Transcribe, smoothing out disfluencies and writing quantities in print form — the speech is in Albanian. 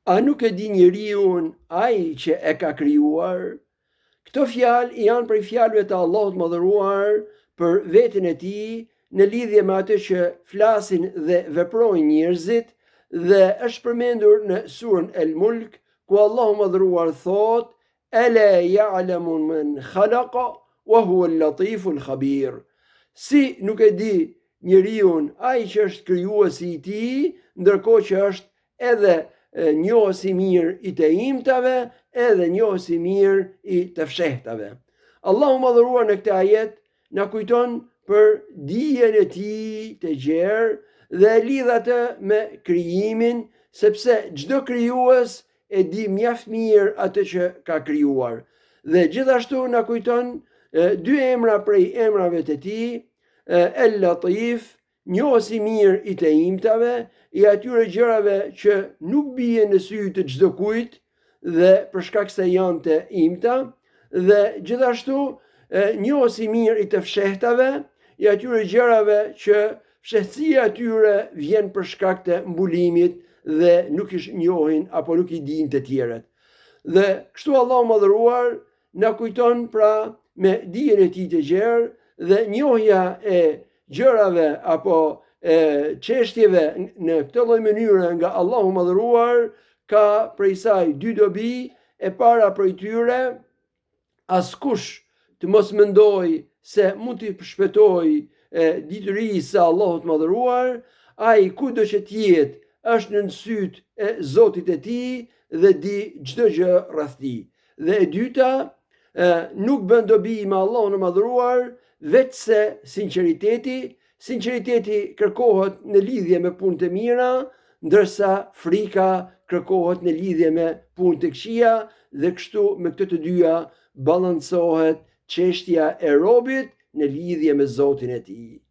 A nuk e di njeriu ai që e ka krijuar? Këto fjalë janë prej fjalëve të Allahut Madhëruar për veten e tij në lidhje me atë që flasin dhe veprojnë njerëzit, dhe është përmendur në surën El Mulk, ku Allahu Madhëruar thotë: "Ala ya'lamu man khalaqa wa huwa al-latifu al-khabir." Si nuk e di njeriu ai që është krijuesi i tij, ndërkohë që është edhe njohësi mirë i të imtave, edhe njohësi mirë i të fshehtave. Allahu Madhëruar në këtë ajet na kujton për dijen e tij të gjerë dhe e lidh atë me krijimin, sepse çdo krijues e di mjaft mirë atë që ka krijuar. Dhe gjithashtu na kujton dy emra prej emrave të tij, El Latif, njohësi mirë i të imtave, i atyre gjërave që nuk bie në sy të çdo kujt dhe për shkak se janë të imta, dhe gjithashtu njohësi mirë i të fshehtave, i atyre gjërave që fshehtësia atyre vjen për shkak të mbulimit dhe nuk i njohin apo nuk i dinë të tjerët. Dhe kështu Allahu Madhëruar na kujton pra me dijen e tij të gjerë dhe njohja e gjërave apo çështjeve në këtë lloj mënyre nga Allahu Madhëruar ka prej saj dy dobi. E para prej tyre, askush të mos mendoj se mund t'i shpëtoj ditërisë së Allahut Madhëruar. Ai kudo që të jetë është në sytë e Zotit e tij dhe di çdo gjë rreth tij. Dhe e dyta, nuk bën dobi me Allahun e Madhëruar vetëse sinqeriteti kërkohet në lidhje me punët e mira, ndërsa frika kërkohet në lidhje me punë të këqija, dhe kështu me këto të dyja balancohet çështja e robit në lidhje me Zotin e tij.